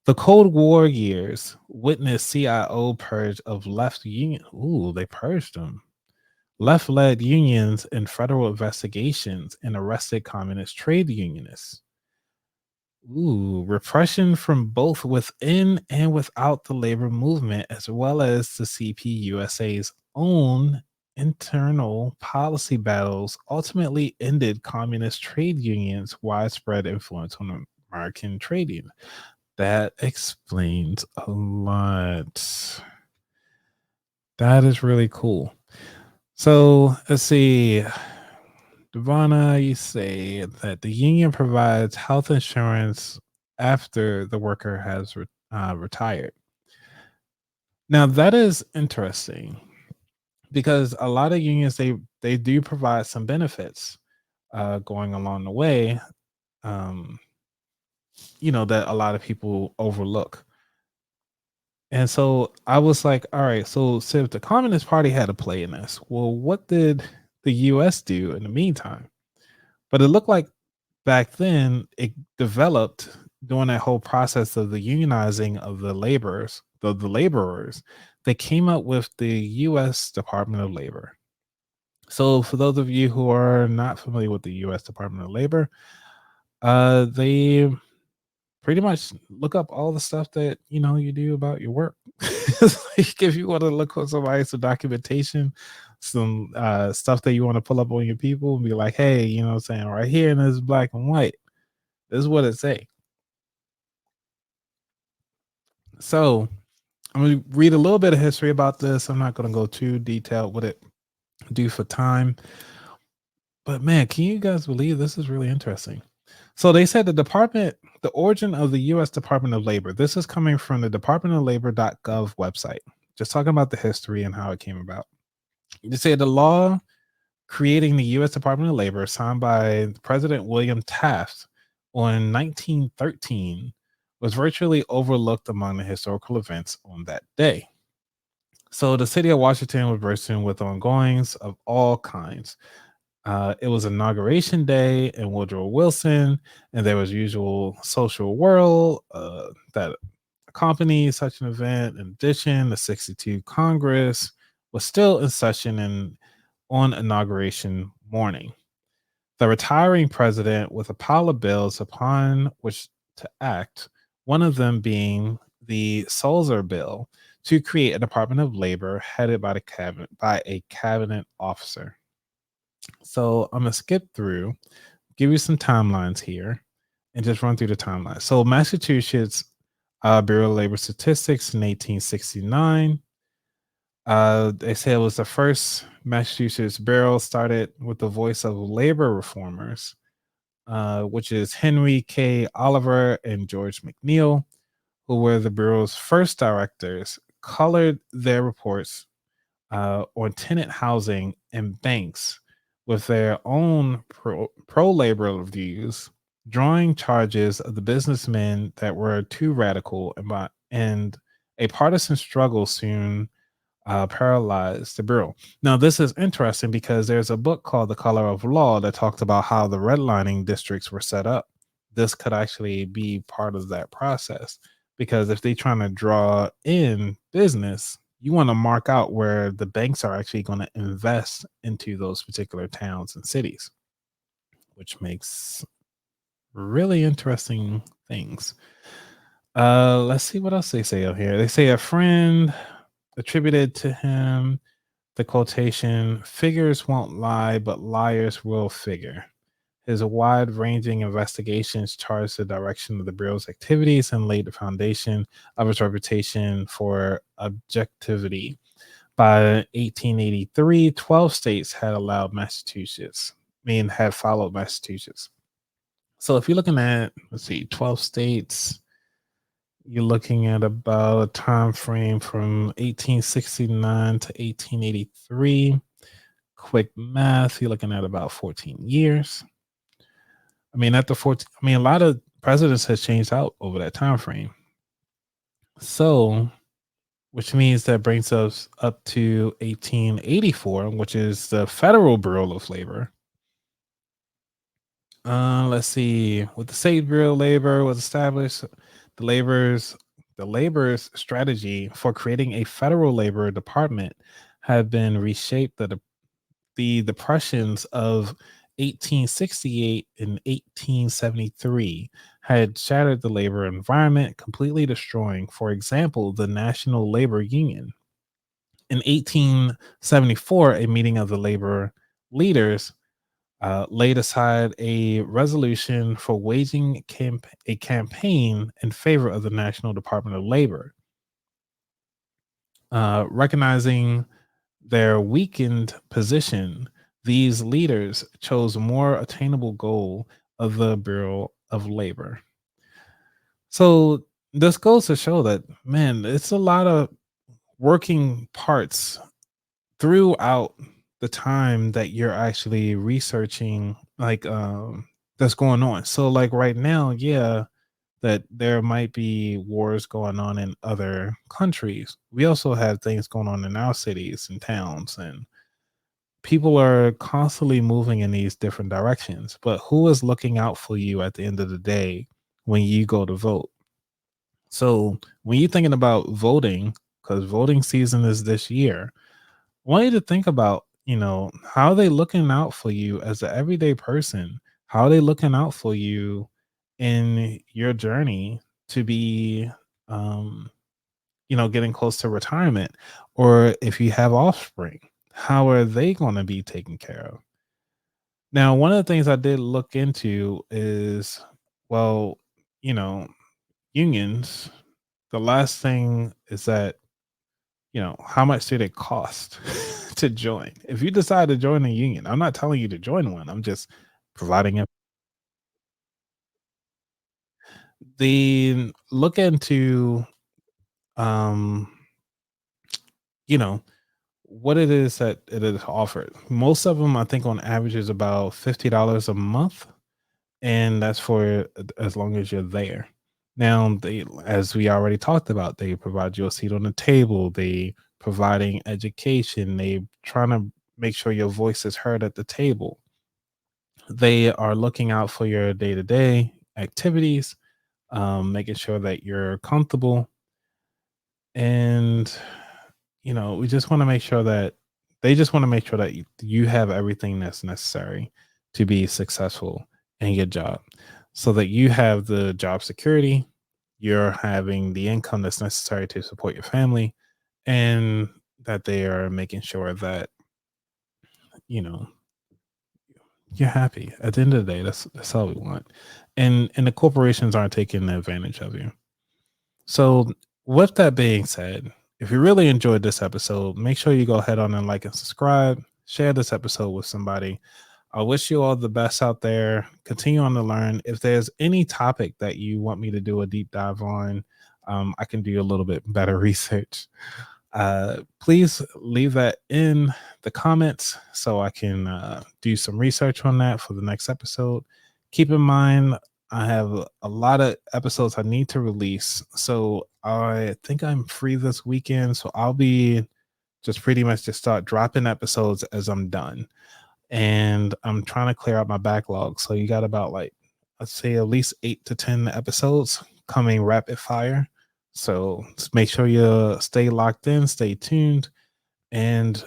The Cold War years witnessed CIO purge of left union. Ooh, they purged them. Left-led unions and federal investigations and arrested communist trade unionists. Ooh, repression from both within and without the labor movement, as well as the CPUSA's own internal policy battles, ultimately ended communist trade unions' widespread influence on the American trade union. That explains a lot. That is really cool. So let's see. Devana, you say that the union provides health insurance after the worker has retired. Now that is interesting because a lot of unions they do provide some benefits going along the way, um, that a lot of people overlook. And so I was like, all right, so if the Communist Party had a play in this, well, what did the US do in the meantime? But it looked like back then it developed during that whole process of the unionizing of the laborers, the laborers. They came up with the US Department of Labor. So for those of you who are not familiar with the US Department of Labor, they pretty much look up all the stuff that you do about your work. It's like if you want to look for some documentation, some stuff that you want to pull up on your people and be like, hey, what I'm saying, right here in this black and white, this is what it say. So I'm gonna read a little bit of history about this. I'm not gonna go too detailed with it due for time. But man, can you guys believe this is really interesting? So they said the origin of the U.S. Department of Labor. This is coming from the departmentoflabor.gov website. Just talking about the history and how it came about. They say the law creating the U.S. Department of Labor, signed by President William Taft on 1913, was virtually overlooked among the historical events on that day. So the city of Washington was bursting with ongoings of all kinds. It was inauguration day in Woodrow Wilson, and there was usual social whirl that accompanied such an event. In addition, the 62 Congress was still in session and on inauguration morning. The retiring president with a pile of bills upon which to act, one of them being the Sulzer bill to create a Department of Labor headed by a cabinet officer. So I'm gonna skip through, give you some timelines here, and just run through the timeline. So Massachusetts Bureau of Labor Statistics in 1869. They say it was the first Massachusetts bureau, started with the voice of labor reformers, which is Henry K. Oliver and George McNeil, who were the bureau's first directors, colored their reports on tenant housing and banks with their own pro-labor views, drawing charges of the businessmen that were too radical, and a partisan struggle soon paralyzed the bureau. Now, this is interesting because there's a book called The Color of Law that talks about how the redlining districts were set up. This could actually be part of that process, because if they're trying to draw in business, you want to mark out where the banks are actually going to invest into those particular towns and cities, which makes really interesting things. Let's see what else they say out here. They say a friend attributed to him the quotation, "Figures won't lie, but liars will figure." His wide-ranging investigations charted the direction of the Bureau's activities and laid the foundation of its reputation for objectivity. By 1883, 12 states had followed Massachusetts. So if you're looking at, 12 states, you're looking at about a time frame from 1869 to 1883. Quick math, you're looking at about 14 years. After 14, a lot of presidents has changed out over that time frame. So, which means that brings us up to 1884, which is the Federal Bureau of Labor. Let's see. With the State Bureau of Labor was established, the labor's strategy for creating a federal labor department had been reshaped. The depressions of 1868 and 1873 had shattered the labor environment, completely destroying, for example, the National Labor Union. In 1874, a meeting of the labor leaders laid aside a resolution for waging a campaign in favor of the National Department of Labor. Recognizing their weakened position, these leaders chose a more attainable goal of the Bureau of Labor. So this goes to show that, man, it's a lot of working parts throughout the time that you're actually researching, like, that's going on. So like right now, yeah, that there might be wars going on in other countries. We also have things going on in our cities and towns, and people are constantly moving in these different directions. But who is looking out for you at the end of the day when you go to vote? So when you're thinking about voting, because voting season is this year, I want you to think about, how are they looking out for you as an everyday person? How are they looking out for you in your journey to be, um, getting close to retirement? Or if you have offspring, how are they going to be taken care of? Now, one of the things I did look into is, well, you know, unions. The last thing is that, how much did it cost to join? If you decide to join a union, I'm not telling you to join one. I'm just providing it. The look into, um, you know, what it is that it is offered. Most of them, I think, on average, is about $50 a month, and that's for as long as you're there. Now, they, as we already talked about, they provide you a seat on the table. They providing education. They trying to make sure your voice is heard at the table. They are looking out for your day to day activities, making sure that you're comfortable, and we just want to make sure that they just want to make sure that you have everything that's necessary to be successful in your job, so that you have the job security, you're having the income that's necessary to support your family, and that they are making sure that you know you're happy. At the end of the day, that's all we want, and the corporations aren't taking advantage of you. So, with that being said, if you really enjoyed this episode, make sure you go ahead on and like and subscribe. Share this episode with somebody. I wish you all the best out there. Continue on to learn. If there's any topic that you want me to do a deep dive on, I can do a little bit better research. Please leave that in the comments so I can do some research on that for the next episode. Keep in mind, I have a lot of episodes I need to release. So I think I'm free this weekend. So I'll be just pretty much just start dropping episodes as I'm done. And I'm trying to clear out my backlog. So you got about, like, let's say at least 8 to 10 episodes coming rapid fire. So just make sure you stay locked in, stay tuned. And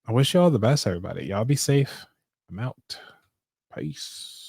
I wish you all the best, everybody. Y'all be safe. I'm out. Peace.